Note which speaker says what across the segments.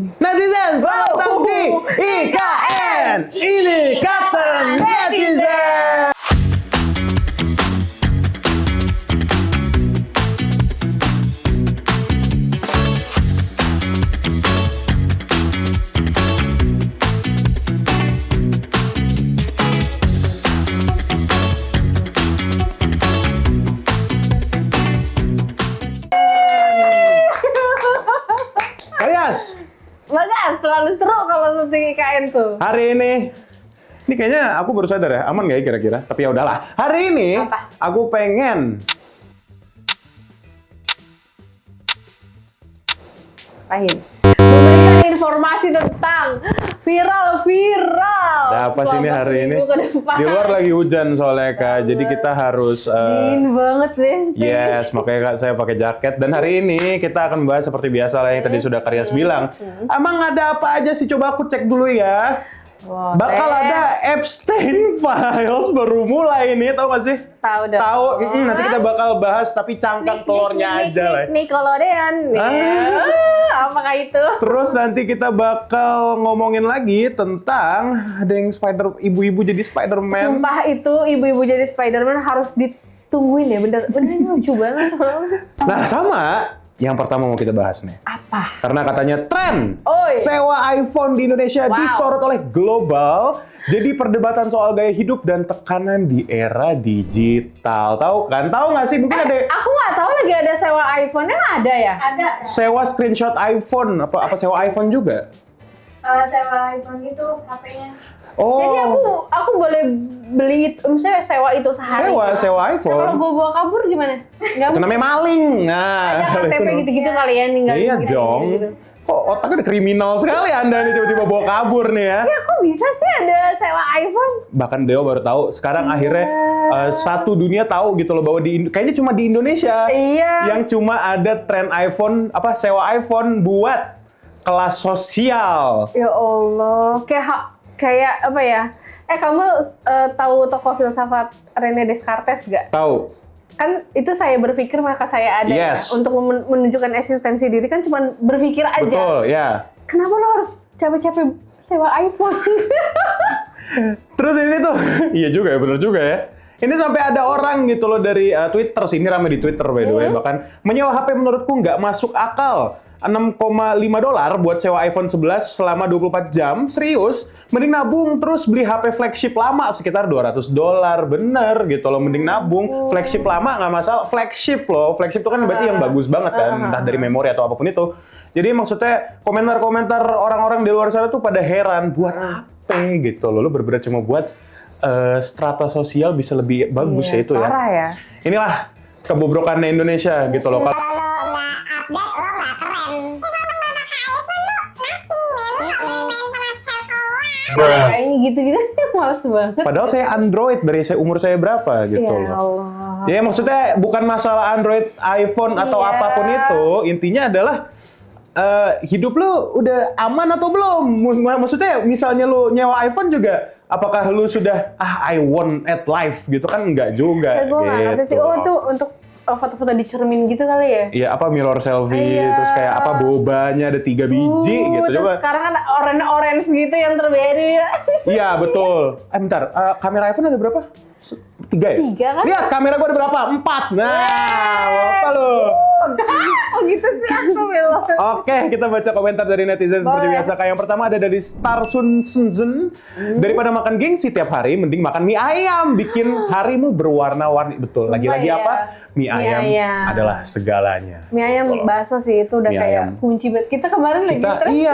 Speaker 1: Netizen, selamat datang di IKN. Ini kata netizen.
Speaker 2: Bagas, selalu seru kalau syuting IKN tuh.
Speaker 1: Hari ini kayaknya aku baru sadar ya, aman nggak ya kira-kira? Tapi ya udahlah. Hari ini aku pengen
Speaker 2: memberikan informasi tentang viral.
Speaker 1: Nah, apa sih ini hari ini? Di luar lagi hujan soalnya Kak, jadi kita harus
Speaker 2: dingin banget Besti.
Speaker 1: Yes, makanya Kak saya pakai jaket. Dan hari ini kita akan bahas seperti biasa lah yang tadi sudah Karyas bilang. Emang ada apa aja sih? Coba aku cek dulu ya.
Speaker 2: Wow,
Speaker 1: bakal ada Epstein Files baru mulai nih, tahu gak sih?
Speaker 2: Tahu dong.
Speaker 1: Tahu. Nanti kita bakal bahas tapi cangkang telurnya aja lah.
Speaker 2: Nickelodeon. Apakah itu?
Speaker 1: Terus nanti kita bakal ngomongin lagi tentang ada yang ibu-ibu jadi Spider-Man.
Speaker 2: Sumpah itu ibu-ibu jadi Spider-Man harus ditungguin ya, bener ini lucu banget soalnya.
Speaker 1: Nah sama, yang pertama mau kita bahas nih.
Speaker 2: Apa?
Speaker 1: Karena katanya tren
Speaker 2: Oi.
Speaker 1: sewa iPhone di Indonesia disorot oleh global. Jadi perdebatan soal gaya hidup dan tekanan di era digital. Tahu kan? Tahu nggak sih? Mungkin ada.
Speaker 2: Aku nggak tahu lagi ada sewa iPhone-nya ada ya?
Speaker 3: Ada.
Speaker 1: Sewa screenshot iPhone. Apa sewa iPhone juga?
Speaker 3: Sewa iPhone itu HP-nya.
Speaker 1: Oh.
Speaker 2: Jadi aku boleh beli, misalnya sewa itu sehari.
Speaker 1: Sewa iPhone.
Speaker 2: Kalau gue bawa kabur gimana? Nggak
Speaker 1: Itu namanya maling. Nah,
Speaker 2: ada
Speaker 1: kalau itu
Speaker 2: KTP gitu-gitu kali ya, ninggalin
Speaker 1: iya
Speaker 2: gitu,
Speaker 1: dong.
Speaker 2: gitu.
Speaker 1: Kok otaknya udah kriminal sekali Anda nih tiba-tiba bawa kabur nih ya.
Speaker 2: Ya kok bisa sih ada sewa iPhone?
Speaker 1: Bahkan Deo baru tahu. Sekarang akhirnya satu dunia tahu gitu loh bahwa kayaknya cuma di Indonesia yang cuma ada tren iPhone, sewa iPhone buat kelas sosial.
Speaker 2: Ya Allah, kayak apa ya? Kamu tahu tokoh filsafat René Descartes gak?
Speaker 1: Tahu.
Speaker 2: Kan itu saya berpikir maka saya ada ya.
Speaker 1: Yes.
Speaker 2: Untuk menunjukkan eksistensi diri kan cuma berpikir aja.
Speaker 1: Betul, ya.
Speaker 2: Kenapa lo harus capek-capek sewa iPhone?
Speaker 1: Terus ini tuh, iya juga ya, bener juga ya. Ini sampai ada orang gitu loh dari Twitter sih, ini rame di Twitter by the way, bahkan menyewa HP menurutku nggak masuk akal. $6,5 buat sewa iPhone 11 selama 24 jam, serius, mending nabung terus beli HP flagship lama sekitar $200, bener gitu loh, mending nabung, flagship lama nggak masalah, flagship itu kan berarti yang bagus banget kan, entah dari memori atau apapun itu. Jadi maksudnya komentar-komentar orang-orang di luar sana tuh pada heran, buat apa gitu loh, lu bener-bener cuma buat strata sosial bisa lebih bagus ya itu ya.
Speaker 2: Parah ya.
Speaker 1: Inilah kebobrokannya Indonesia gitu loh.
Speaker 2: Kayaknya gitu-gitu males banget.
Speaker 1: Padahal saya Android dari umur saya berapa gitu
Speaker 2: Ya
Speaker 1: loh.
Speaker 2: Allah.
Speaker 1: Ya maksudnya bukan masalah Android, iPhone atau apapun itu, intinya adalah hidup lu udah aman atau belum? Maksudnya misalnya lu nyewa iPhone juga, apakah lu sudah I want at life gitu kan? Enggak juga.
Speaker 2: Ya gue nggak ngerti sih. Oh itu untuk foto-foto di cermin gitu kali ya?
Speaker 1: Iya, mirror selfie, terus kayak bobanya ada 3 biji gitu.
Speaker 2: Terus
Speaker 1: Coba.
Speaker 2: sekarang kan orange gitu yang terbaru.
Speaker 1: Iya, betul. Bentar, kamera iPhone ada berapa? 3 ya?
Speaker 2: 3 kan?
Speaker 1: Lihat, kamera gua ada berapa? 4. Nah, apa lu?
Speaker 2: Oh gitu sih, astagfirullah.
Speaker 1: Oke, kita baca komentar dari netizen seperti biasa. Kayak yang pertama ada dari Star Sun Senzen. Daripada makan gengsi tiap hari, mending makan mie ayam. Bikin harimu berwarna-warni. Betul, lagi-lagi apa? Mie ayam adalah segalanya.
Speaker 2: Mie ayam bakso sih, itu udah kayak kunci banget. Kita kemarin lagi stres.
Speaker 1: Iya,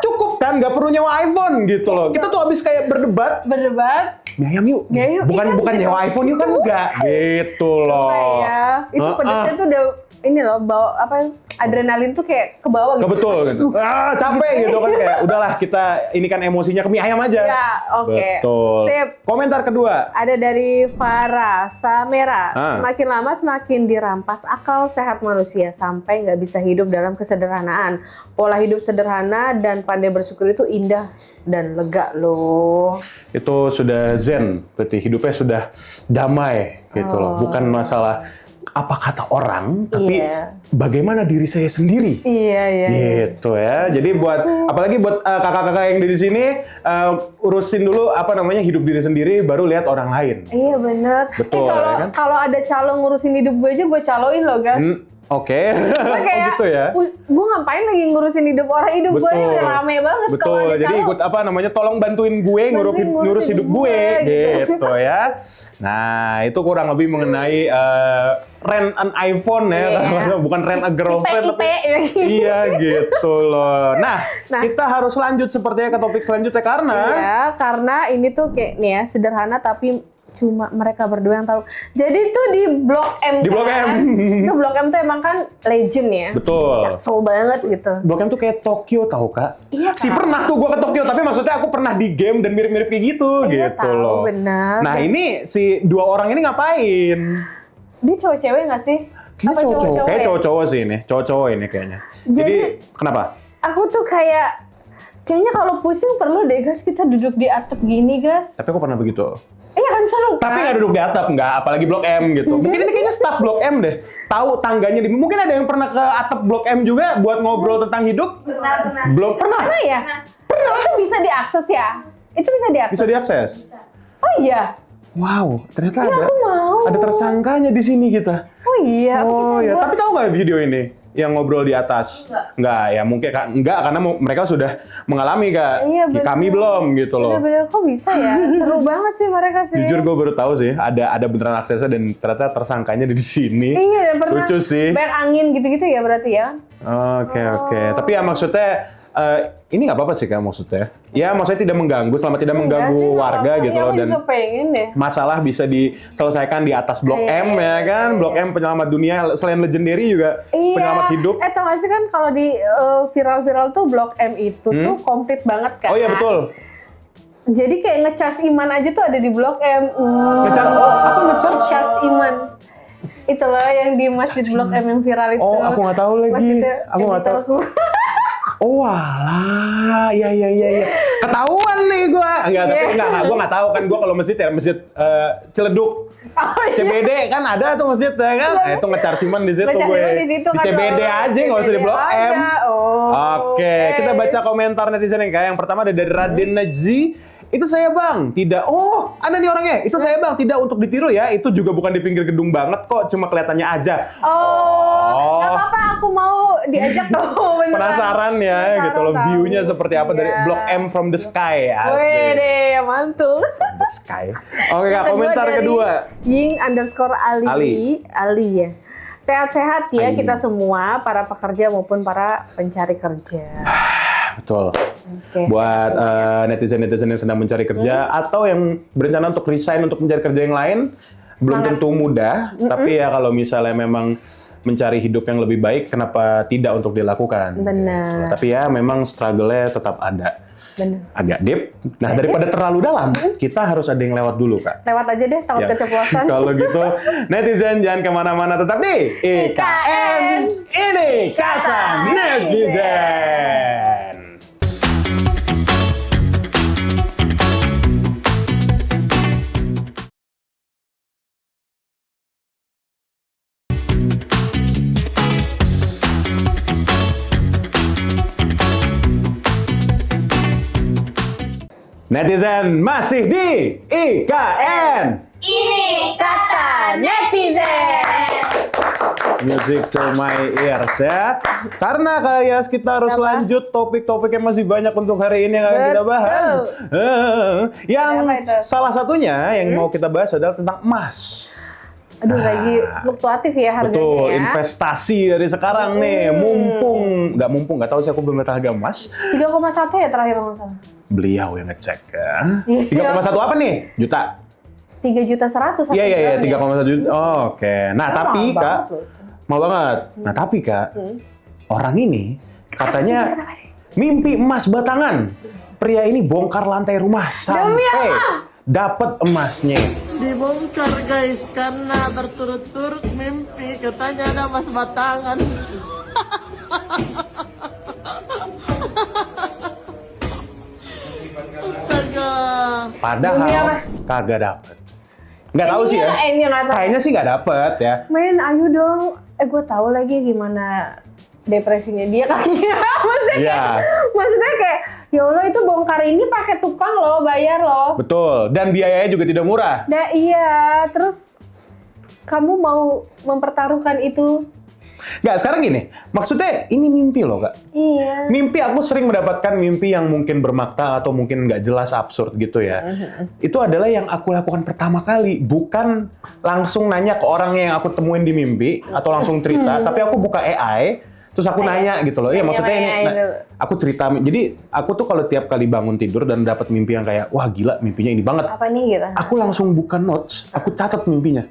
Speaker 1: cukup kan? Nggak perlu nyewa iPhone gitu loh. Kita tuh abis kayak berdebat. Mie ayam yuk. Bukan nyewa iPhone yuk kan enggak. Gitu loh.
Speaker 2: Iya, itu pedasnya tuh udah ini loh, bawa adrenalin tuh kayak ke bawah gitu.
Speaker 1: Betul gitu. Capek gitu kan, kayak udahlah kita ini kan emosinya ke mie ayam aja.
Speaker 2: Ya, oke.
Speaker 1: Betul.
Speaker 2: Sip.
Speaker 1: Komentar kedua.
Speaker 2: Ada dari Farah Samera. Semakin lama semakin dirampas akal sehat manusia sampai nggak bisa hidup dalam kesederhanaan. Pola hidup sederhana dan pandai bersyukur itu indah dan lega loh.
Speaker 1: Itu sudah zen, berarti hidupnya sudah damai gitu loh. Bukan masalah apa kata orang, tapi
Speaker 2: Iya.
Speaker 1: bagaimana diri saya sendiri.
Speaker 2: Iya.
Speaker 1: Gitu ya. Jadi apalagi buat kakak-kakak yang di sini, urusin dulu hidup diri sendiri, baru lihat orang lain.
Speaker 2: Iya bener.
Speaker 1: Betul,
Speaker 2: kalau
Speaker 1: ya kan?
Speaker 2: kalau ada calo ngurusin hidup gue aja, gue caloin loh, guys.
Speaker 1: Oke.
Speaker 2: Gue kayak,
Speaker 1: gitu ya.
Speaker 2: gue ngapain lagi ngurusin hidup orang, hidup gue
Speaker 1: Betul.
Speaker 2: udah rame banget. Kalau
Speaker 1: Betul.
Speaker 2: ada
Speaker 1: Jadi
Speaker 2: calo,
Speaker 1: ikut tolong bantuin gue ngurus hidup gue, gitu ya. Nah, itu kurang lebih mengenai rent an iPhone ya,
Speaker 2: Iya.
Speaker 1: bukan rent a girlfriend.
Speaker 2: IP.
Speaker 1: Iya gitu loh. Nah, kita harus lanjut sepertinya ke topik selanjutnya karena
Speaker 2: Iya, karena ini tuh kayak nih ya, sederhana tapi cuma mereka berdua yang tahu. Jadi tuh di Blok M.
Speaker 1: Di Blok M.
Speaker 2: Itu Blok M tuh emang kan legend ya.
Speaker 1: Betul.
Speaker 2: Jaksel banget gitu.
Speaker 1: Blok M tuh kayak Tokyo tahu Kak?
Speaker 2: Iya,
Speaker 1: Si
Speaker 2: Kak.
Speaker 1: pernah tuh gua ke Tokyo, tapi maksudnya aku pernah di game dan mirip-mirip kayak gitu
Speaker 2: Iya,
Speaker 1: gitu
Speaker 2: tahu,
Speaker 1: loh.
Speaker 2: benar.
Speaker 1: Nah, ini si dua orang ini ngapain?
Speaker 2: Dia cowok-cewek nggak sih?
Speaker 1: Kayaknya
Speaker 2: Apa
Speaker 1: cowok-cowok. Kayak
Speaker 2: ya?
Speaker 1: cowok-cowok sih ini. Cowok-cowok ini kayaknya. Jadi kenapa?
Speaker 2: Aku tuh kayaknya kalau pusing perlu deh guys, kita duduk di atap gini guys.
Speaker 1: Tapi aku pernah begitu.
Speaker 2: Iya kan seru kan?
Speaker 1: Tapi nggak duduk di atap, nggak. Apalagi Blok M gitu. Mungkin ini kayaknya staff Blok M deh. Tahu tangganya di. Mungkin ada yang pernah ke atap Blok M juga buat ngobrol tentang hidup.
Speaker 3: Benar.
Speaker 1: Belum pernah.
Speaker 2: Pernah ya? Itu bisa diakses ya? Itu bisa diakses?
Speaker 1: Bisa diakses.
Speaker 2: Oh iya?
Speaker 1: Wow, ternyata
Speaker 2: Ya, aku mau.
Speaker 1: ada tersangkanya di sini kita.
Speaker 2: Oh iya?
Speaker 1: Oh ya,
Speaker 2: Kita
Speaker 1: tapi tahu nggak video ini yang ngobrol di atas? Nggak ya, mungkin nggak karena mereka sudah mengalami Kak.
Speaker 2: Iya, bener.
Speaker 1: Kami belum gitu loh.
Speaker 2: bener-bener kok bisa ya? Seru banget sih mereka sih.
Speaker 1: Jujur gue baru tahu sih ada beneran aksesnya dan ternyata tersangkanya di sini.
Speaker 2: Iya, dan pernah
Speaker 1: Lucu sih.
Speaker 2: banyak angin gitu-gitu ya berarti ya?
Speaker 1: Oke. Tapi ya maksudnya ini nggak apa-apa sih Kak maksudnya. Ya maksudnya tidak mengganggu, selama tidak mengganggu
Speaker 2: Enggak sih,
Speaker 1: warga
Speaker 2: nggak
Speaker 1: gitu
Speaker 2: apa-apa.
Speaker 1: loh
Speaker 2: Aku
Speaker 1: dan
Speaker 2: juga pengen deh.
Speaker 1: masalah bisa diselesaikan di atas Blok
Speaker 2: Iya,
Speaker 1: M ya kan.
Speaker 2: iya.
Speaker 1: Blok M penyelamat dunia selain legendary juga penyelamat hidup.
Speaker 2: Tau gak sih kan kalau di viral-viral tuh Blok M itu tuh komplit banget kan?
Speaker 1: Oh iya betul.
Speaker 2: Jadi kayak ngecas iman aja tuh ada di Blok M.
Speaker 1: Ngecas apa ngecas?
Speaker 2: Ngecas iman. Itu loh yang di Masjid Blok M yang viral itu.
Speaker 1: Oh, aku nggak tahu lagi.
Speaker 2: Masjidnya
Speaker 1: Aku nggak tahu.
Speaker 2: editorku.
Speaker 1: Oh alah, iya. Ketahuan nih gua. Enggak, gua nggak tahu kan gua kalau masjid Ciledug.
Speaker 2: Oh, iya.
Speaker 1: CBD kan ada tuh masjid ya kan? Itu ngecarciman di situ
Speaker 2: Ngecas
Speaker 1: gue.
Speaker 2: iman di situ
Speaker 1: Di
Speaker 2: kan,
Speaker 1: CBD
Speaker 2: oh,
Speaker 1: aja nggak usah di Blok
Speaker 2: CBD
Speaker 1: M.
Speaker 2: aja. Oh,
Speaker 1: Oke, kita baca komentar netizen yang kayak yang pertama ada dari Raden Najzi. Itu saya bang, tidak. Oh, ada nih orangnya. Itu saya bang, tidak untuk ditiru ya. Itu juga bukan di pinggir gedung banget kok, cuma kelihatannya aja.
Speaker 2: Oh, nggak apa-apa, aku mau diajak tuh. beneran.
Speaker 1: Penasaran ya,
Speaker 2: Penasaran
Speaker 1: gitu loh.
Speaker 2: tahu.
Speaker 1: View-nya seperti apa dari
Speaker 2: Iya.
Speaker 1: Blok M from the sky.
Speaker 2: Wih
Speaker 1: Asik.
Speaker 2: deh, mantul.
Speaker 1: The sky. Oke Kak,
Speaker 2: Yang
Speaker 1: komentar
Speaker 2: dari
Speaker 1: kedua.
Speaker 2: Ying_Ali ya. Sehat-sehat ya
Speaker 1: Ali.
Speaker 2: kita semua, para pekerja maupun para pencari kerja.
Speaker 1: Betul.
Speaker 2: Oke.
Speaker 1: Buat netizen-netizen yang sedang mencari kerja atau yang berencana untuk resign untuk mencari kerja yang lain, belum tentu mudah. Tapi ya kalau misalnya memang mencari hidup yang lebih baik, kenapa tidak untuk dilakukan?
Speaker 2: Benar.
Speaker 1: Gitu. Tapi ya memang struggle-nya tetap ada.
Speaker 2: Bener.
Speaker 1: Agak deep. Nah, daripada terlalu dalam, kita harus ada yang lewat dulu, Kak.
Speaker 2: Lewat aja deh, takut
Speaker 1: Ya.
Speaker 2: keceplosan.
Speaker 1: Kalau gitu, netizen jangan kemana-mana, tetap di IKN. Ini kata netizen. Netizen masih di IKN.
Speaker 2: Ini kata netizen.
Speaker 1: Music to my ears ya. Karena kayak kita harus
Speaker 2: Kenapa?
Speaker 1: lanjut topik-topik yang masih banyak untuk hari ini yang akan kita
Speaker 2: Betul.
Speaker 1: bahas. Yang
Speaker 2: Apa itu?
Speaker 1: salah satunya yang mau kita bahas adalah tentang emas.
Speaker 2: Aduh, lagi fluktuatif ya harganya
Speaker 1: Betul,
Speaker 2: ya.
Speaker 1: investasi dari sekarang nih. Mumpung, nggak tahu sih aku belum lihat harga emas.
Speaker 2: 3,1 ya terakhir nggak salah.
Speaker 1: Beliau yang ngecek ya.
Speaker 2: Iya.
Speaker 1: 3,1 apa nih? Juta.
Speaker 2: 3.100.000.
Speaker 1: Iya, 3,1 juta. Oh, oke. Nah,
Speaker 2: Mahal
Speaker 1: tapi
Speaker 2: banget
Speaker 1: Kak,
Speaker 2: loh.
Speaker 1: mau banget. Nah, tapi Kak, orang ini katanya
Speaker 2: Kenapa sih?
Speaker 1: mimpi emas batangan. Pria ini bongkar lantai rumah sampai dapat emasnya.
Speaker 4: Dibongkar guys karena berturut-turut mimpi katanya ada emas batangan. Astaga.
Speaker 1: Padahal kagak dapet. Nggak tahu sih ya. Kayaknya sih nggak dapet ya.
Speaker 2: Men, ayo dong. Gue tahu lagi gimana depresinya dia kayaknya. Maksudnya kayak, ya Allah itu bongkar ini pakai tukang loh, bayar loh.
Speaker 1: Betul. Dan biayanya juga tidak murah.
Speaker 2: Iya. Terus kamu mau mempertaruhkan itu?
Speaker 1: Nggak, sekarang gini, maksudnya ini mimpi loh, Kak.
Speaker 2: Iya.
Speaker 1: Mimpi, aku sering mendapatkan mimpi yang mungkin bermakna atau mungkin nggak jelas, absurd gitu ya. Itu adalah yang aku lakukan pertama kali, bukan langsung nanya ke orang yang aku temuin di mimpi atau langsung cerita, tapi aku buka AI, terus aku nanya gitu loh. Iya, maksudnya ini, aku cerita. Jadi aku tuh kalau tiap kali bangun tidur dan dapat mimpi yang kayak, wah gila, mimpinya ini banget.
Speaker 2: Apa nih gitu?
Speaker 1: Aku langsung buka notes, aku catat mimpinya.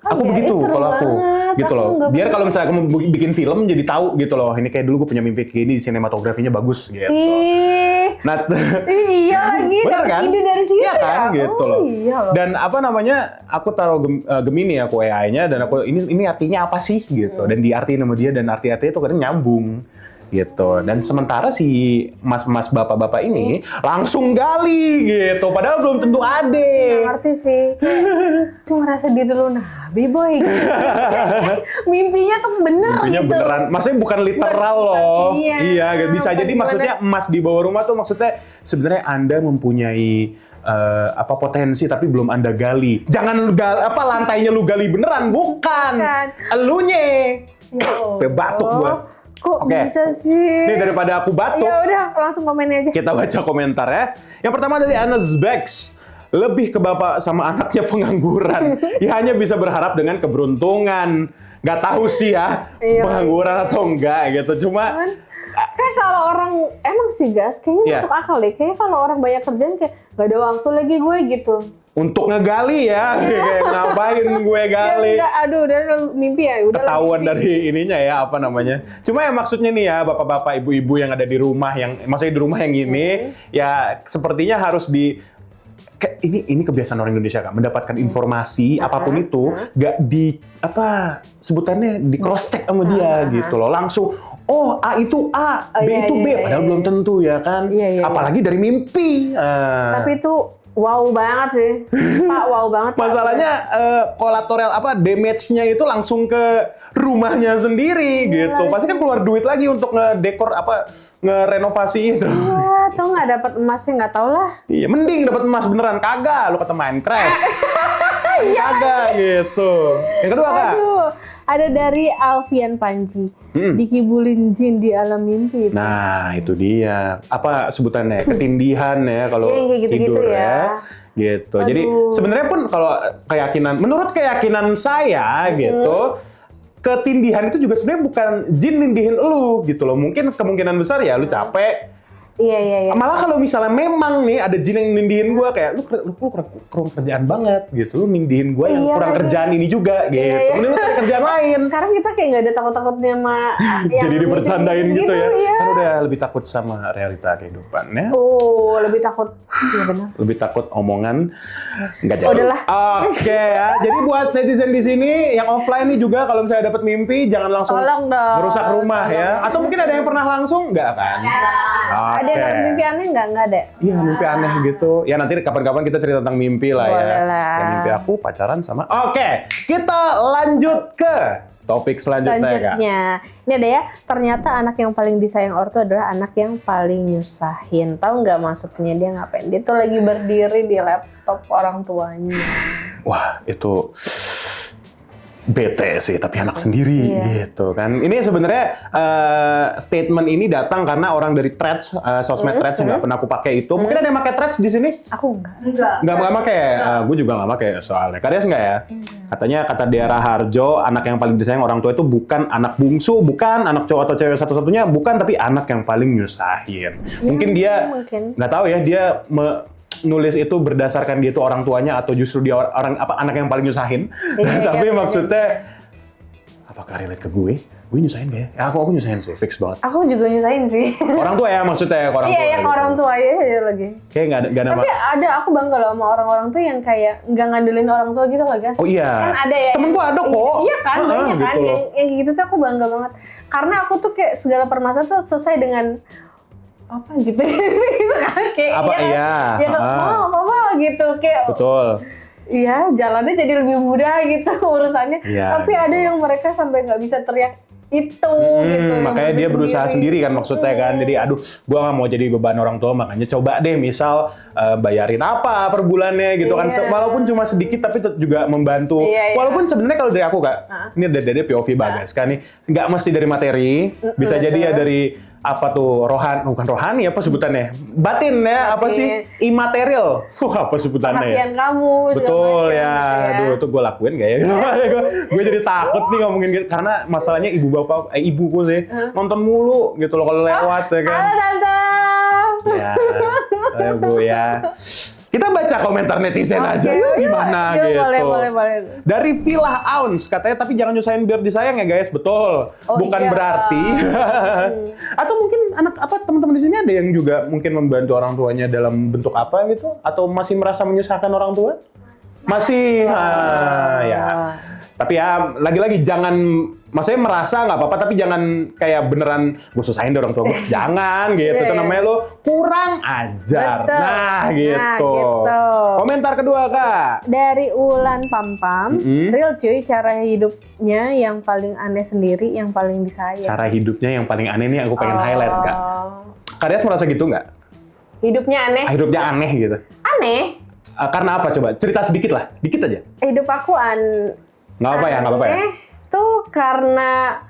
Speaker 1: Aku
Speaker 2: iya,
Speaker 1: begitu kalau aku gitu
Speaker 2: aku
Speaker 1: loh. Biar kalau misalnya kamu bikin film jadi tahu gitu loh. Ini kayak dulu gue punya mimpi kayak ini, sinematografinya bagus gitu. Nah,
Speaker 2: iya lagi.
Speaker 1: Bener kan?
Speaker 2: Ide dari situ
Speaker 1: iya kan
Speaker 2: ya?
Speaker 1: gitu loh.
Speaker 2: Iya loh.
Speaker 1: Dan apa namanya? Aku taruh Gemini aku AI-nya dan aku ini artinya apa sih gitu. Dan diartiin sama dia dan arti-artinya itu kadang nyambung. Gitu. Dan sementara si mas-mas bapak-bapak ini langsung gali gitu, padahal belum tentu ada.
Speaker 2: Nggak ngerti sih, kayak cuma ngerasa diri lu nabi boy gitu. Mimpinya tuh bener.
Speaker 1: Mimpinya
Speaker 2: gitu.
Speaker 1: beneran, maksudnya bukan literal loh. Iya, bisa jadi
Speaker 2: gimana?
Speaker 1: maksudnya emas di bawah rumah tuh maksudnya sebenarnya Anda mempunyai potensi tapi belum Anda gali. Jangan lantainya lu gali beneran, bukan. Elunya. Sampai batuk gua.
Speaker 2: Kok bisa sih?
Speaker 1: Nih daripada aku batuk.
Speaker 2: Ya udah, langsung komen aja.
Speaker 1: Kita baca komentar ya. Yang pertama dari Anas Bex. Lebih ke bapak sama anaknya pengangguran. Ya hanya bisa berharap dengan keberuntungan. Gak tahu sih ya, pengangguran atau enggak gitu. Cuma
Speaker 2: kayak kalau orang emang sih gas, kayaknya masuk akal deh. Kayaknya kalau orang banyak kerjaan kayak gak ada waktu lagi gue gitu.
Speaker 1: Untuk ngegali ya, kayak ngapain gue gali?
Speaker 2: Aduh, udah mimpi ya, udah.
Speaker 1: Ketahuan dari ininya ya, apa namanya? Cuma ya maksudnya nih ya, bapak-bapak, ibu-ibu yang ada di rumah maksudnya di rumah yang ini, ya sepertinya harus ini kebiasaan orang Indonesia Kak, mendapatkan informasi apapun itu, gak sebutannya di cross check sama dia gitu loh, langsung. Oh, A itu A, B itu B, padahal belum tentu ya kan? Apalagi dari mimpi.
Speaker 2: Tapi itu wow banget sih, Pak, wow banget.
Speaker 1: Masalahnya kolateral damage-nya itu langsung ke rumahnya sendiri gitu. Pasti kan keluar duit lagi untuk ngedekor ngerenovasi itu.
Speaker 2: Iya, atau nggak dapat emasnya nggak tau lah.
Speaker 1: Iya, mending dapat emas beneran, kagak lu kata Minecraft. Kagak gitu. Yang kedua Kak.
Speaker 2: Aduh, ada dari Alfian Panji. Dikibulin jin di alam mimpi.
Speaker 1: Nah, itu dia. Apa sebutannya? Ketindihan ya kalau tidur ya. Gitu. Jadi sebenarnya pun kalau menurut keyakinan saya gitu, ketindihan itu juga sebenarnya bukan jin nindihin lu gitu loh. Mungkin kemungkinan besar ya lu capek.
Speaker 2: Iya.
Speaker 1: Malah kalau misalnya memang nih ada jin yang nindihin gue kayak lu kurang kerjaan banget gitu, lu nindihin gue yang kurang kerjaan ini juga gitu. Mending lu cari kerjaan lain.
Speaker 2: Sekarang kita kayak nggak ada takut-takutnya sama
Speaker 1: jadi dibercandain gitu ya.
Speaker 2: Iya.
Speaker 1: Kan udah lebih takut sama realita kehidupan ya.
Speaker 2: Oh, lebih takut. Iya benar.
Speaker 1: Lebih takut omongan nggak jadi.
Speaker 2: Udahlah.
Speaker 1: Oke ya. Jadi buat netizen di sini yang offline nih juga kalau misalnya dapat mimpi jangan langsung merusak rumah ya. Atau mungkin ada yang pernah langsung nggak kan?
Speaker 2: Ada yang dapat mimpi aneh nggak ada?
Speaker 1: Iya, mimpi aneh gitu. Ya nanti kapan-kapan kita cerita tentang mimpi lah ya.
Speaker 2: Boleh lah.
Speaker 1: Ya mimpi aku pacaran sama. Oke, kita lanjut ke topik selanjutnya.
Speaker 2: Ini ada ya, ternyata anak yang paling disayang ortu adalah anak yang paling nyusahin. Tahu nggak maksudnya dia ngapain? Dia tuh lagi berdiri di laptop orang tuanya.
Speaker 1: Wah, itu bete sih, tapi anak sendiri gitu kan. Ini sebenarnya statement ini datang karena orang dari Threads, sosmed Threads yang nggak pernah aku pakai itu. Mungkin ada yang pakai Threads di sini?
Speaker 2: Aku enggak.
Speaker 1: Nggak pakai. Gue juga nggak pakai soalnya. Kalian enggak ya? Katanya kata Dera Harjo, anak yang paling disayang orang tua itu bukan anak bungsu, bukan anak cowok atau cewek satu-satunya, bukan, tapi anak yang paling nyusahin. Mungkin dia nggak tahu ya, dia nulis itu berdasarkan dia tuh orang tuanya atau justru dia anak yang paling nyusahin. Tapi maksudnya apakah relate ke gue? Gue nyusahin gak ya? Aku nyusahin sih, fix banget.
Speaker 2: Aku juga nyusahin sih.
Speaker 1: Orang tua ya maksudnya orang tua.
Speaker 2: Iya, ke orang tua ya lagi.
Speaker 1: Kayak nggak ada.
Speaker 2: Tapi ada, aku bangga loh sama orang-orang tuh yang kayak nggak ngandelin orang tua gitu loh, guys.
Speaker 1: Oh iya.
Speaker 2: Kan ada ya.
Speaker 1: Temen gue ada kok.
Speaker 2: Iya kan, banyak kan.
Speaker 1: Gitu
Speaker 2: yang gitu tuh aku bangga banget. Karena aku tuh kayak segala permasalahan tuh selesai dengan apa gitu kan kayak
Speaker 1: apa iya
Speaker 2: ya apa gitu kayak
Speaker 1: betul
Speaker 2: Iya, jalannya jadi lebih mudah gitu urusannya.
Speaker 1: Iya,
Speaker 2: Tapi ada yang mereka sampai nggak bisa teriak itu gitu. yang
Speaker 1: Makanya dia berusaha sendiri kan maksudnya kan. Jadi aduh, gua nggak mau jadi beban orang tua, makanya coba deh misal bayarin apa per bulannya gitu kan.
Speaker 2: Iya.
Speaker 1: Walaupun cuma sedikit tapi juga membantu.
Speaker 2: Iya.
Speaker 1: Walaupun sebenarnya kalau dari aku Kak, ini dari POV Bagas kan nih, nggak mesti dari materi, bisa jadi ya dari apa tuh bukan rohani apa sebutannya, batin ya, apa
Speaker 2: Batin.
Speaker 1: sih, imaterial, apa sebutannya ya?
Speaker 2: perhatian kamu. segala
Speaker 1: Betul
Speaker 2: macam,
Speaker 1: ya, aduh itu gue lakuin gak ya? Gue jadi takut nih ngomongin gitu, karena masalahnya ibuku sih nonton mulu gitu loh kalau lewat ya kan.
Speaker 2: Halo Tante.
Speaker 1: Ya, Bu ya. Kita baca komentar netizen aja yuk, gimana
Speaker 2: Yuk,
Speaker 1: gitu.
Speaker 2: Boleh.
Speaker 1: Dari Villa Ounce katanya, tapi jangan nyusahin biar disayang ya guys, betul.
Speaker 2: Oh,
Speaker 1: Bukan
Speaker 2: iya.
Speaker 1: berarti. Atau mungkin teman-teman di sini ada yang juga mungkin membantu orang tuanya dalam bentuk apa gitu? Atau masih merasa menyusahkan orang tua? Masih. Ya. Tapi ya lagi-lagi jangan, maksudnya merasa nggak apa-apa, tapi jangan kayak beneran gue susahin deh orang tua gue. Jangan gitu, itu namanya lo kurang ajar.
Speaker 2: Betul.
Speaker 1: Nah gitu.
Speaker 2: gitu.
Speaker 1: Komentar kedua Kak.
Speaker 2: Dari Ulan Pampam, real cuy, cara hidupnya yang paling aneh sendiri, yang paling disayang.
Speaker 1: Cara hidupnya yang paling aneh nih aku pengen highlight Kak. Kak Des merasa gitu nggak?
Speaker 2: Hidupnya aneh.
Speaker 1: Hidupnya aneh gitu.
Speaker 2: Aneh?
Speaker 1: Karena apa coba? Cerita sedikit lah, dikit aja.
Speaker 2: Hidup aku
Speaker 1: Nggak apa-apa ya, nggak apa-apa ya.
Speaker 2: Tuh karena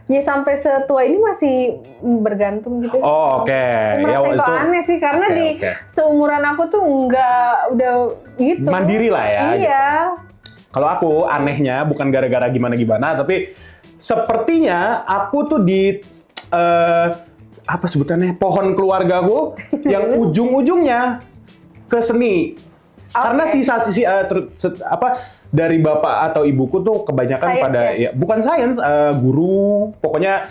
Speaker 2: ya sampai setua ini masih bergantung gitu.
Speaker 1: Oh oke.
Speaker 2: Merasa itu aneh sih karena
Speaker 1: Oke,
Speaker 2: di
Speaker 1: oke.
Speaker 2: seumuran aku tuh udah gitu.
Speaker 1: Mandiri lah ya.
Speaker 2: Iya.
Speaker 1: Kalau aku anehnya bukan gara-gara gimana-gimana, tapi sepertinya aku tuh di apa sebutannya, pohon keluargaku yang ujung-ujungnya ke seni. Karena dari bapak atau ibuku tuh kebanyakan
Speaker 2: Sains,
Speaker 1: pada ya bukan sains, guru, pokoknya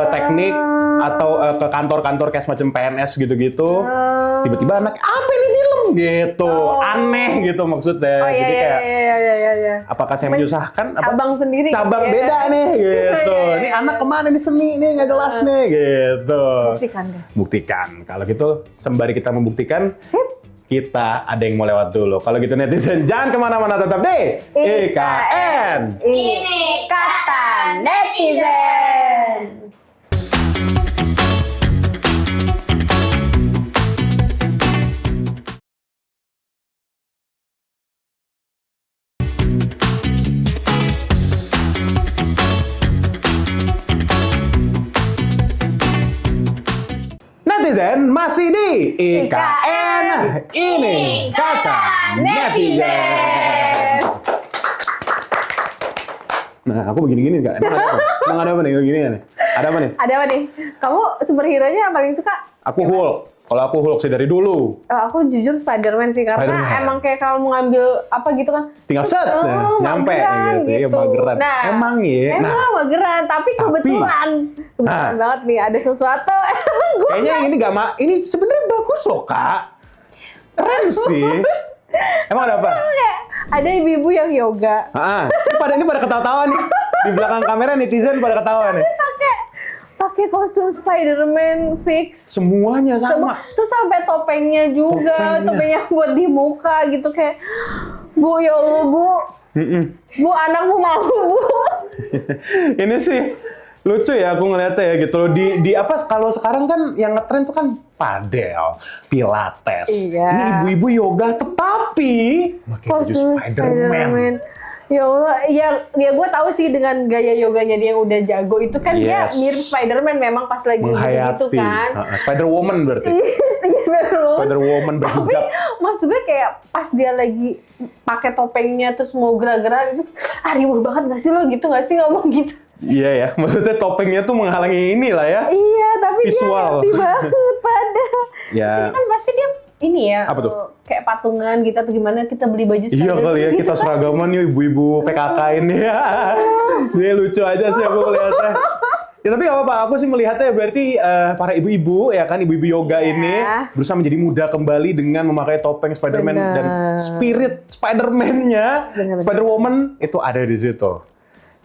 Speaker 1: teknik atau ke kantor-kantor kayak semacam PNS gitu-gitu. Tiba-tiba anak apa ini film gitu, aneh gitu maksudnya.
Speaker 2: Oh iya,
Speaker 1: Jadi kayak
Speaker 2: iya.
Speaker 1: apakah saya menyusahkan?
Speaker 2: Cabang sendiri
Speaker 1: Cabang
Speaker 2: gitu ya.
Speaker 1: beda nih gitu.
Speaker 2: Iya.
Speaker 1: Ini anak kemana nih, seni nih nggak jelas nih gitu.
Speaker 2: Buktikan guys.
Speaker 1: Buktikan. Kalau gitu sembari kita membuktikan, kita ada yang mau lewat dulu. Kalau gitu netizen jangan kemana-mana, tetap di IKN.
Speaker 2: Ini kata netizen.
Speaker 1: Netizen masih di IKN. Ini kata netizen. Nah, aku begini-gini Kak. Emang ada apa nih? Begini nih. Ada apa nih?
Speaker 2: Ada apa nih? Kamu superhero-nya yang paling suka?
Speaker 1: Aku Hulk. Kalau aku Hulk sih dari dulu.
Speaker 2: Aku jujur Spider-Man sih, karena
Speaker 1: Spider-Man.
Speaker 2: emang kayak kalau mau ngambil apa gitu kan.
Speaker 1: Tinggal set, nyampe
Speaker 2: mageran
Speaker 1: gitu. Iya, mageran.
Speaker 2: Nah,
Speaker 1: Emang ya.
Speaker 2: Emang mageran, tapi kebetulan banget nih ada sesuatu. Gua
Speaker 1: Kayaknya ini ini sebenarnya bagus loh Kak. Keren sih. Emang ada apa?
Speaker 2: ada ibu-ibu yang yoga.
Speaker 1: Ini pada ketawa-tawa nih. Di belakang kamera netizen pada ketawa nih.
Speaker 2: Pakai kostum Spider-Man fix.
Speaker 1: Semuanya sama.
Speaker 2: Terus sampai topengnya juga, topengnya buat di muka gitu kayak, Bu ya Allah Bu, Bu anakmu mau Bu.
Speaker 1: Ini sih lucu ya aku ngeliatnya ya gitu loh. Di apa kalau sekarang kan yang ngetren tuh kan padel, pilates.
Speaker 2: Iya.
Speaker 1: Ini ibu-ibu yoga tetapi pakai baju
Speaker 2: Kostum
Speaker 1: Spider-Man.
Speaker 2: Ya Allah, ya gue tahu sih dengan gaya yoganya dia yang udah jago itu kan dia mirip Spider-Man memang pas lagi gitu kan.
Speaker 1: Spider-Woman berarti. Spider-Woman berhijab.
Speaker 2: Tapi maksud gue kayak pas dia lagi pakai topengnya terus mau gerak-gerak itu, riuh banget gak sih lo gitu gak sih ngomong gitu?
Speaker 1: Iya ya, maksudnya topengnya tuh menghalangi inilah ya.
Speaker 2: Iya, tapi
Speaker 1: visual.
Speaker 2: dia happy banget padahal.
Speaker 1: Ya.
Speaker 2: Ini kan pasti dia ini ya,
Speaker 1: apa tuh?
Speaker 2: Kayak patungan gitu atau gimana kita beli baju
Speaker 1: Iya kali ya,
Speaker 2: gitu
Speaker 1: kita
Speaker 2: kan?
Speaker 1: seragaman yuk ibu-ibu PKK ini ya. Dia lucu aja sih aku lihatnya. Ya tapi gak apa-apa, aku sih melihatnya berarti para ibu-ibu ya kan, ibu-ibu yoga ini berusaha menjadi muda kembali dengan memakai topeng Spider-Man dan spirit Spider-Man-nya, Spider-Woman itu ada di situ.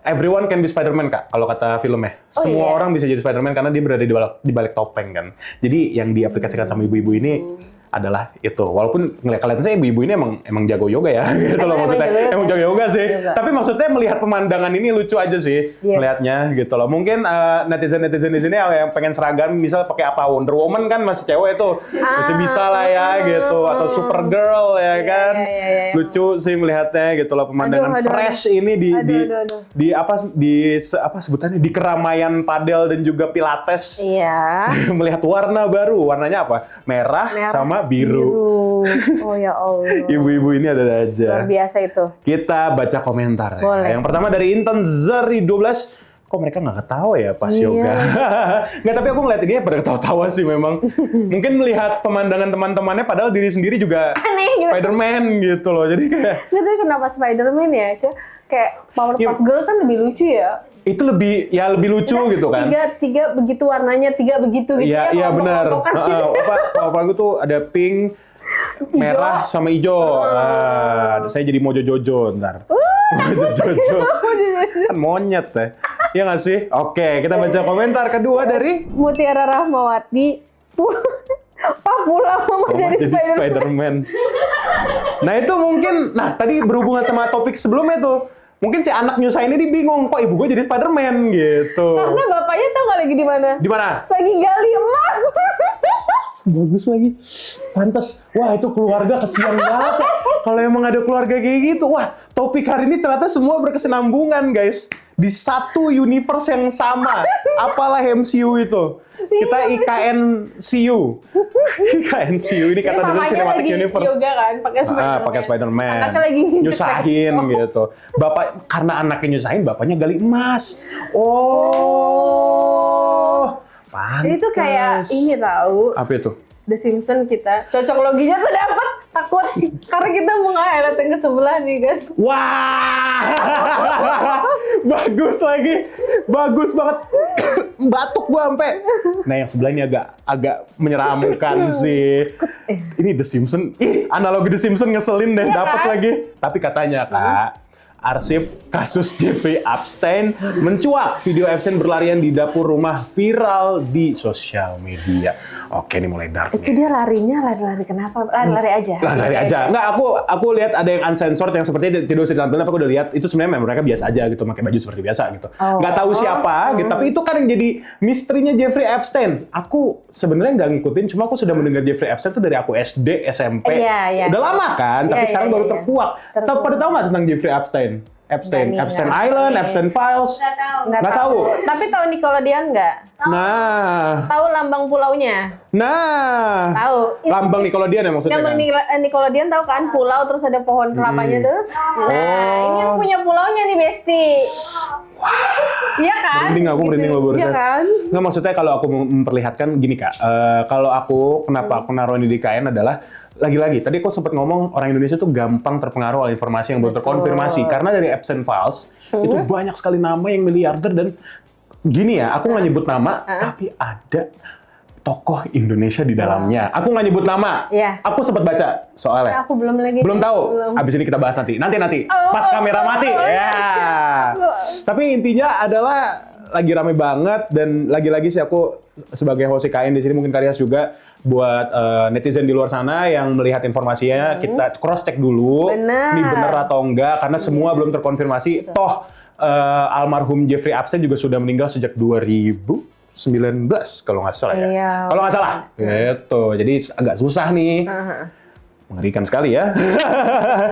Speaker 1: Everyone can be Spider-Man Kak, kalau kata filmnya. Semua orang bisa jadi Spider-Man karena dia berada di balik topeng kan. Jadi yang diaplikasikan sama ibu-ibu ini adalah itu. Walaupun ngeliat kalian sih ibu-ibu ini emang jago yoga ya, gitu loh
Speaker 2: Emang
Speaker 1: maksudnya.
Speaker 2: jago yoga.
Speaker 1: Emang jago yoga sih.
Speaker 2: Yoga.
Speaker 1: Tapi maksudnya melihat pemandangan ini lucu aja sih,
Speaker 2: Iya.
Speaker 1: melihatnya gitu loh. Mungkin netizen di sini yang pengen seragam, misal pakai apa, Wonder Woman kan masih cewek tuh, masih bisa lah ya gitu, atau Supergirl ya kan.
Speaker 2: iya.
Speaker 1: Lucu sih melihatnya gitu loh, pemandangan
Speaker 2: Aduh.
Speaker 1: fresh ini di sebutannya di keramaian padel dan juga pilates.
Speaker 2: Iya.
Speaker 1: Melihat warna baru, warnanya apa? Merah sama biru.
Speaker 2: Oh ya Allah.
Speaker 1: Ibu-ibu ini ada aja.
Speaker 2: Luar biasa itu.
Speaker 1: Kita baca komentar. Ya.
Speaker 2: Boleh.
Speaker 1: Yang pertama dari Intan Zari 12. Kok mereka nggak ketawa ya pas
Speaker 2: Iya.
Speaker 1: yoga? Nggak, tapi aku ngeliat ini pada ketawa-tawa sih memang. Mungkin melihat pemandangan teman-temannya padahal diri sendiri juga
Speaker 2: Aneh gitu.
Speaker 1: Spider-Man gitu loh. Jadi kayak
Speaker 2: Nggak tahu kenapa Spider-Man ya, kayak Powerpuff
Speaker 1: Iya.
Speaker 2: Girl kan lebih lucu ya.
Speaker 1: itu lebih lucu gitu kan.
Speaker 2: Tiga begitu warnanya, tiga begitu gitu
Speaker 1: Iya, iya benar. Apa tuh ada pink, merah sama hijau. Saya jadi Mojo Jojo ntar. Mojo Jojo. Kan monyet ya. Iya nggak sih? Oke, kita baca komentar kedua dari
Speaker 2: Mutiara Rahmawati. Pak pulang mau jadi Spider-Man.
Speaker 1: Spider-Man. Nah itu mungkin, tadi berhubungan sama topik sebelumnya tuh. Mungkin si anak nyusahin ini bingung, kok ibu gue jadi Spider-Man gitu.
Speaker 2: Karena bapaknya tahu nggak lagi di mana?
Speaker 1: Di mana?
Speaker 2: Lagi gali emas.
Speaker 1: Bagus lagi. Pantes. Wah, itu keluarga kesian banget. Ya. Kalau emang ada keluarga kayak gitu, wah, topik hari ini ternyata semua berkesinambungan, guys. Di satu universe yang sama. Apalah MCU itu? Kita IKNCU. IKNCU ini kata dari Cinematic Universe.
Speaker 2: Yoga kan,
Speaker 1: Pakai Spider-Man.
Speaker 2: Anaknya lagi
Speaker 1: nyusahin gitu. Bapak karena anaknya nyusahin, bapaknya gali emas. Oh. Pantes.
Speaker 2: Jadi tuh kayak ini tahu.
Speaker 1: Apa itu?
Speaker 2: The Simpsons kita cocok loginya tuh dapat takut karena kita mau nge-highlight yang ke sebelah nih guys.
Speaker 1: Wah, bagus lagi, bagus banget. Batuk gua sampai. Nah yang sebelah ini agak menyeramkan sih. Ini The Simpsons, analogi The Simpsons ngeselin deh,
Speaker 2: Iya
Speaker 1: dapat
Speaker 2: kan?
Speaker 1: lagi. Tapi katanya Kak, arsip kasus Jeffrey Epstein mencuat. Video Epstein berlarian di dapur rumah viral di sosial media. Oke, ini mulai dark
Speaker 2: Itu
Speaker 1: nih.
Speaker 2: dia lari kenapa? Lari aja.
Speaker 1: Lari aja. Nggak, aku lihat ada yang uncensored yang seperti tidak usah ditampilin, aku udah lihat itu sebenarnya mereka biasa aja gitu, pakai baju seperti biasa gitu. Nggak tahu siapa gitu, tapi itu kan yang jadi misterinya Jeffrey Epstein. Aku sebenarnya nggak ngikutin, cuma aku sudah mendengar Jeffrey Epstein itu dari aku SD, SMP.
Speaker 2: Iya.
Speaker 1: Udah lama kan, tapi
Speaker 2: Iya,
Speaker 1: sekarang
Speaker 2: iya,
Speaker 1: baru
Speaker 2: iya.
Speaker 1: terkuak. Pada tahu nggak tentang Jeffrey Epstein? Epstein
Speaker 2: Nggak
Speaker 1: Island,
Speaker 2: nih.
Speaker 1: Epstein Files. Nggak tahu.
Speaker 2: Tapi tahu Nickelodeon nggak?
Speaker 1: Nah,
Speaker 2: Tahu lambang pulaunya? Tahu.
Speaker 1: lambang Nickelodeon ya maksudnya
Speaker 2: Lambang
Speaker 1: kan?
Speaker 2: Nickelodeon tahu kan, pulau terus ada pohon kelapanya tuh. Nah, ini yang punya pulaunya nih Besti. Iya kan?
Speaker 1: Merinding lo barusan.
Speaker 2: Iya kan?
Speaker 1: Nggak, maksudnya kalau aku memperlihatkan gini Kak, kalau aku kenapa aku naruh ini di KN adalah lagi-lagi tadi aku sempat ngomong orang Indonesia tuh gampang terpengaruh oleh informasi yang belum terkonfirmasi karena dari Epstein Files itu banyak sekali nama yang miliarder dan gini ya, aku nggak nyebut nama tapi ada tokoh Indonesia di dalamnya. Aku nggak nyebut nama.
Speaker 2: Iya.
Speaker 1: Aku sempat baca soalnya.
Speaker 2: Aku belum lagi.
Speaker 1: Belum tahu.
Speaker 2: Belum.
Speaker 1: Abis ini kita bahas nanti. Pas kamera mati. Ya. Tapi intinya adalah lagi rame banget dan lagi-lagi sih aku sebagai host IKN di sini mungkin Karyas juga buat netizen di luar sana yang melihat informasinya kita cross check dulu.
Speaker 2: Benar.
Speaker 1: Ini bener atau enggak karena semua belum terkonfirmasi. Toh almarhum Jeffrey Epstein juga sudah meninggal sejak 2019 kalau nggak salah ya.
Speaker 2: Iya.
Speaker 1: Kalau nggak salah. Gitu. Jadi agak susah nih. Mengerikan sekali ya.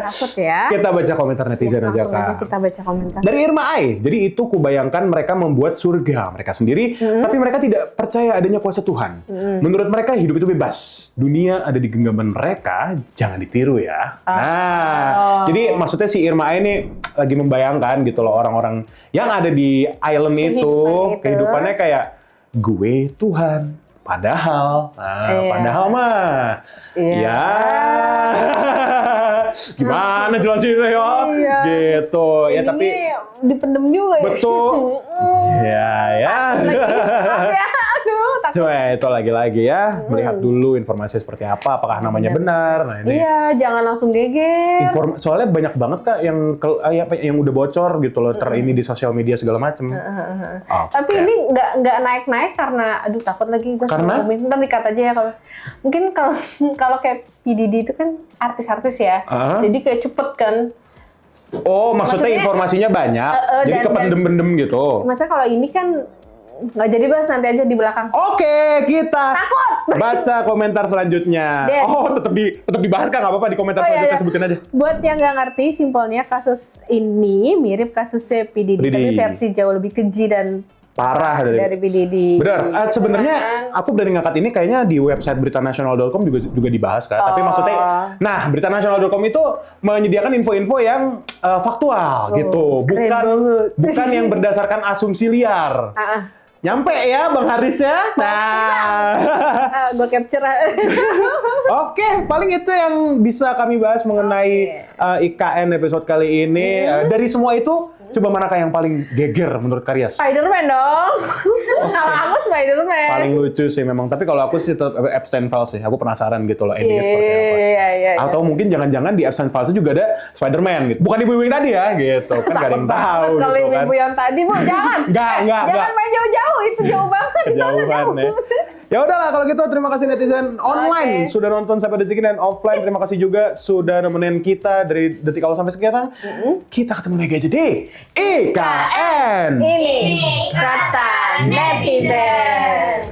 Speaker 2: Takut ya.
Speaker 1: Kita baca komentar netizen aja,
Speaker 2: Langsung aja
Speaker 1: Kak.
Speaker 2: kita baca komentar.
Speaker 1: Dari Irma Ai, jadi itu kubayangkan mereka membuat surga mereka sendiri, tapi mereka tidak percaya adanya kuasa Tuhan. Menurut mereka hidup itu bebas. Dunia ada di genggaman mereka, jangan ditiru ya. Nah, jadi maksudnya si Irma Ai ini lagi membayangkan gitu loh orang-orang yang ada di island itu, kehidupannya kayak gue Tuhan. Padahal, padahal mah, ya gimana jelasinnya ya, gitu. Ya tapi
Speaker 2: dipendem juga ya.
Speaker 1: betul, ya.
Speaker 2: Ya, aduh,
Speaker 1: Coba itu lagi-lagi ya, melihat dulu informasi seperti apa, apakah namanya benar. Nah ini.
Speaker 2: Iya, jangan langsung geger.
Speaker 1: Soalnya banyak banget Kak yang udah bocor gitu loh, ini di sosial media segala macem.
Speaker 2: Tapi ini nggak naik-naik karena, aduh takut lagi gue
Speaker 1: Karena?
Speaker 2: Ntar dikat aja ya kalau. Mungkin kalau kayak P. Diddy itu kan artis-artis ya, jadi kayak cepet kan.
Speaker 1: Oh, maksudnya informasinya banyak, jadi kependem-pendem gitu.
Speaker 2: Masa kalau ini kan nggak jadi bahas, nanti aja di belakang.
Speaker 1: Oke, kita
Speaker 2: Takut!
Speaker 1: baca komentar selanjutnya.
Speaker 2: Den.
Speaker 1: Oh, tetap dibahas Kak, nggak apa-apa di komentar selanjutnya sebutin aja.
Speaker 2: Buat yang nggak ngerti, simpelnya kasus ini mirip kasusnya P. Diddy, tapi versi jauh lebih keji dan
Speaker 1: parah
Speaker 2: dari P. Diddy.
Speaker 1: Benar. Sebenarnya aku berani ngangkat ini kayaknya di website beritanasional.com juga dibahas kan. Tapi maksudnya, nah beritanasional.com itu menyediakan info-info yang faktual gitu, bukan yang berdasarkan asumsi liar. Nyampe ya Bang Haris ya. Nah,
Speaker 2: gue capture.
Speaker 1: Oke, paling itu yang bisa kami bahas mengenai IKN episode kali ini. Dari semua itu, coba manakah yang paling geger menurut Karyas?
Speaker 2: Spider-Man dong. Kalau aku Spider-Man.
Speaker 1: Paling lucu sih memang. Tapi kalau aku sih tetap Epstein Files sih. Aku penasaran gitu loh endingnya seperti apa.
Speaker 2: Iya.
Speaker 1: Atau mungkin jangan-jangan di Epstein Files juga ada Spider-Man gitu. Bukan ibu-ibu yang tadi ya gitu. Kan gak ada yang tahu
Speaker 2: Kalau
Speaker 1: gitu kan.
Speaker 2: ibu yang tadi Bu, jangan. Jangan main jauh-jauh, itu jauh banget di sana.
Speaker 1: Kejauhan ya. Ya udahlah kalau gitu, terima kasih netizen online sudah nonton sampai detik ini, dan offline terima kasih juga sudah nemenin kita dari detik awal sampai sekarang. Kita ketemu lagi aja di IKN.
Speaker 2: Ini kata netizen.